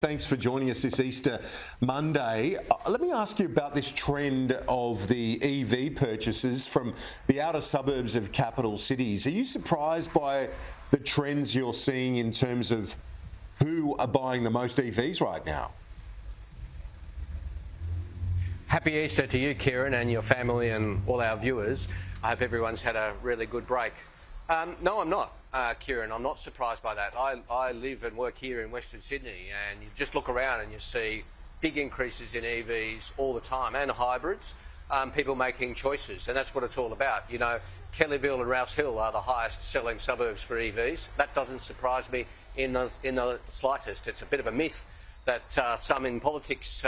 Thanks for joining us this Easter Monday. Let me ask you about this trend of the EV purchases from the outer suburbs of capital cities. Are you surprised by the trends you're seeing in terms of who are buying the most EVs right now? Happy Easter to you, Kieran, and your family and all our viewers. I hope everyone's had a really good break. No, I'm not, Kieran. I'm not surprised by that. I live and work here in Western Sydney, and you just look around and you see big increases in EVs all the time, and hybrids, people making choices, and that's what it's all about. You know, Kellyville and Rouse Hill are the highest selling suburbs for EVs. That doesn't surprise me in the slightest. It's a bit of a myth that some in politics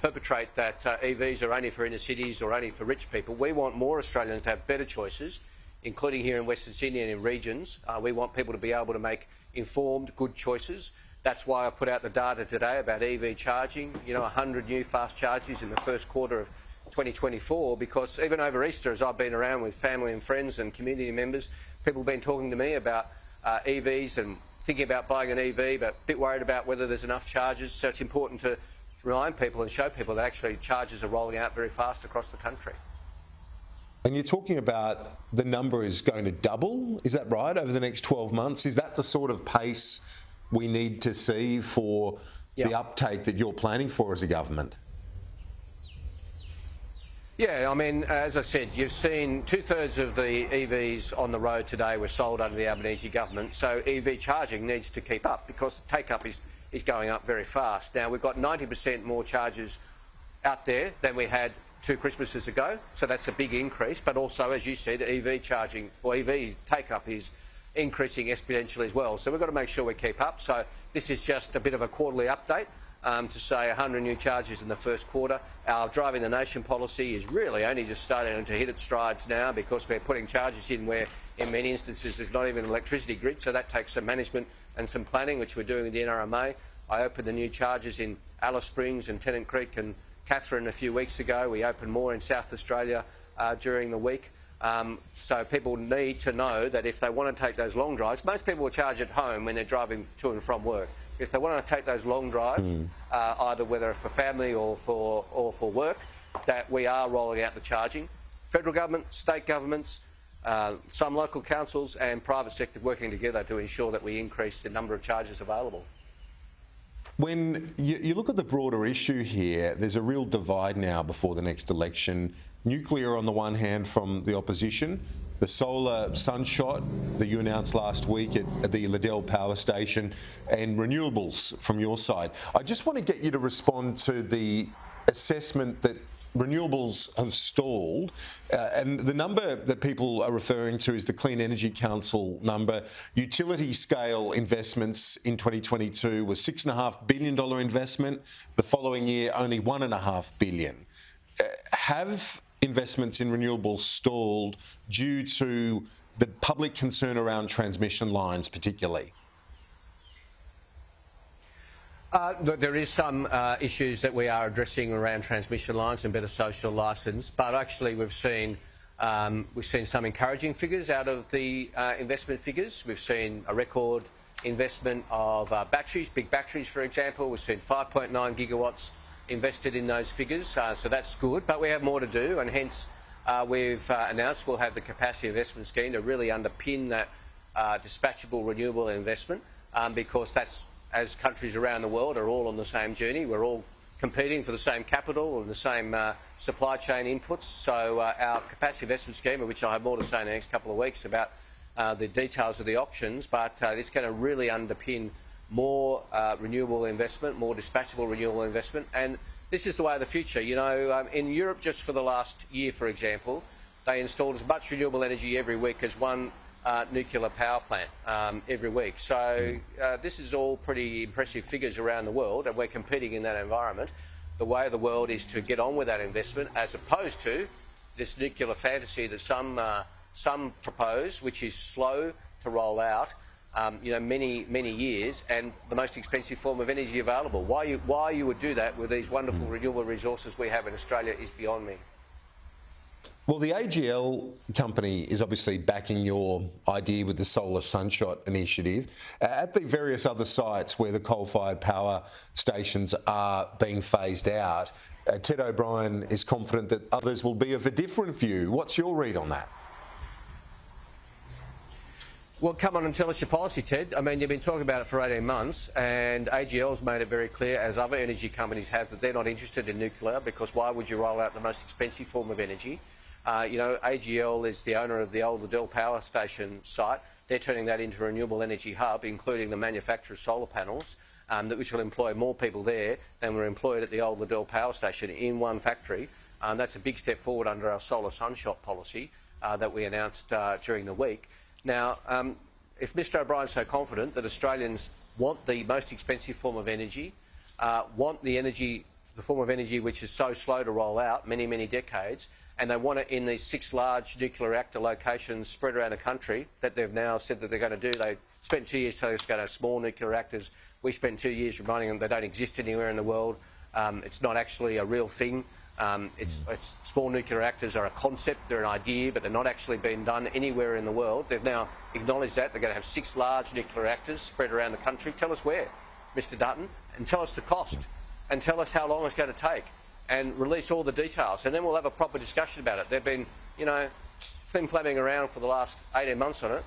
perpetrate that EVs are only for inner cities or only for rich people. We want more Australians to have better choices, including here in Western Sydney and in regions. We want people to be able to make informed, good choices. That's why I put out the data today about EV charging, 100 new fast chargers in the first quarter of 2024, because even over Easter, as I've been around with family and friends and community members, people have been talking to me about EVs and thinking about buying an EV, but a bit worried about whether there's enough chargers. So it's important to remind people and show people that actually chargers are rolling out very fast across the country. And you're talking about the number is going to double, is that right, over the next 12 months? Is that the sort of pace we need to see for the uptake that you're planning for as a government? Yeah, I mean, as I said, you've seen 2/3 of the EVs on the road today were sold under the Albanese government, so EV charging needs to keep up because take-up is going up very fast. Now, we've got 90% more chargers out there than we had 2 Christmases ago, so that's a big increase. But also, as you said, EV charging or EV take-up is increasing exponentially as well. So we've got to make sure we keep up. So this is just a bit of a quarterly update to say 100 new chargers in the first quarter. Our Driving the Nation policy is really only just starting to hit its strides now, because we're putting chargers in where, in many instances, there's not even an electricity grid. So that takes some management and some planning, which we're doing with the NRMA. I opened the new chargers in Alice Springs and Tennant Creek and Katherine a few weeks ago. We opened more in South Australia during the week. So people need to know that if they want to take those long drives, most people will charge at home when they're driving to and from work. If they want to take those long drives, either whether for family or for work, that we are rolling out the charging. Federal government, state governments, some local councils and private sector working together to ensure that we increase the number of chargers available. When you look at the broader issue here, there's a real divide now before the next election. Nuclear on the one hand from the opposition, the solar sunshot that you announced last week at the Liddell Power Station, and renewables from your side. I just want to get you to respond to the assessment that renewables have stalled, and the number that people are referring to is the Clean Energy Council number. Utility scale investments in 2022 was $6.5 billion investment. The following year, only $1.5 billion. Have investments in renewables stalled due to the public concern around transmission lines particularly? There is some issues that we are addressing around transmission lines and better social licence, but actually we've seen some encouraging figures out of the investment figures. We've seen a record investment of batteries, big batteries, for example. We've seen 5.9 gigawatts invested in those figures, so that's good. But we have more to do, and hence we've announced we'll have the capacity investment scheme to really underpin that dispatchable renewable investment, because that's, as countries around the world are all on the same journey, we're all competing for the same capital and the same supply chain inputs. So our capacity investment scheme, of which I'll have more to say in the next couple of weeks about the details of the auctions, but it's going to really underpin more renewable investment, more dispatchable renewable investment. And this is the way of the future. You know, in Europe, just for the last year, for example, they installed as much renewable energy every week as one nuclear power plant every week. So this is all pretty impressive figures around the world, and we're competing in that environment. The way of the world is to get on with that investment, as opposed to this nuclear fantasy that some propose, which is slow to roll out, many years, and the most expensive form of energy available. Why you would do that with these wonderful renewable resources we have in Australia is beyond me. Well, the AGL company is obviously backing your idea with the solar sunshot initiative. At the various other sites where the coal-fired power stations are being phased out, Ted O'Brien is confident that others will be of a different view. What's your read on that? Well, come on and tell us your policy, Ted. I mean, you've been talking about it for 18 months, and AGL's made it very clear, as other energy companies have, that they're not interested in nuclear, because why would you roll out the most expensive form of energy? You know, AGL is the owner of the old Liddell Power Station site. They're turning that into a renewable energy hub, including the manufacture of solar panels, which will employ more people there than were employed at the old Liddell Power Station in one factory. That's a big step forward under our solar sunshot policy that we announced during the week. Now, if Mr O'Brien's so confident that Australians want the most expensive form of energy, want the form of energy which is so slow to roll out, many, many decades, and they want it in these 6 large nuclear reactor locations spread around the country that they've now said that they're going to do. They spent 2 years telling us to go to small nuclear reactors. We spent 2 years reminding them they don't exist anywhere in the world. It's not actually a real thing. Small nuclear reactors are a concept, they're an idea, but they're not actually being done anywhere in the world. They've now acknowledged that. They're going to have 6 large nuclear reactors spread around the country. Tell us where, Mr Dutton, and tell us the cost, and tell us how long it's going to take, and release all the details, and then we'll have a proper discussion about it. They've been, you know, flim-flamming around for the last 18 months on it.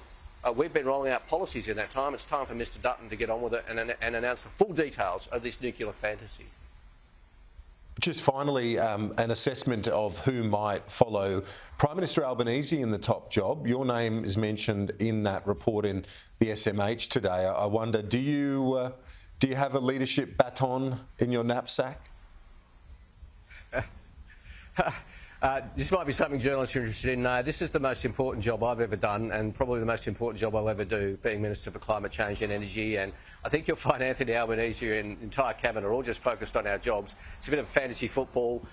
We've been rolling out policies in that time. It's time for Mr Dutton to get on with it and announce the full details of this nuclear fantasy. Just finally, an assessment of who might follow Prime Minister Albanese in the top job. Your name is mentioned in that report in the SMH today. I wonder, do you have a leadership baton in your knapsack? This might be something journalists are interested in. No, this is the most important job I've ever done, and probably the most important job I'll ever do, being Minister for Climate Change and Energy. And I think you'll find Anthony Albanese and the entire cabinet are all just focused on our jobs. It's a bit of fantasy football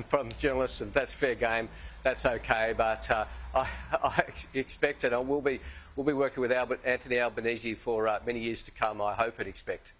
from journalists, and that's fair game. That's okay, but I expect, and we'll be working with Anthony Albanese for many years to come, I hope and expect.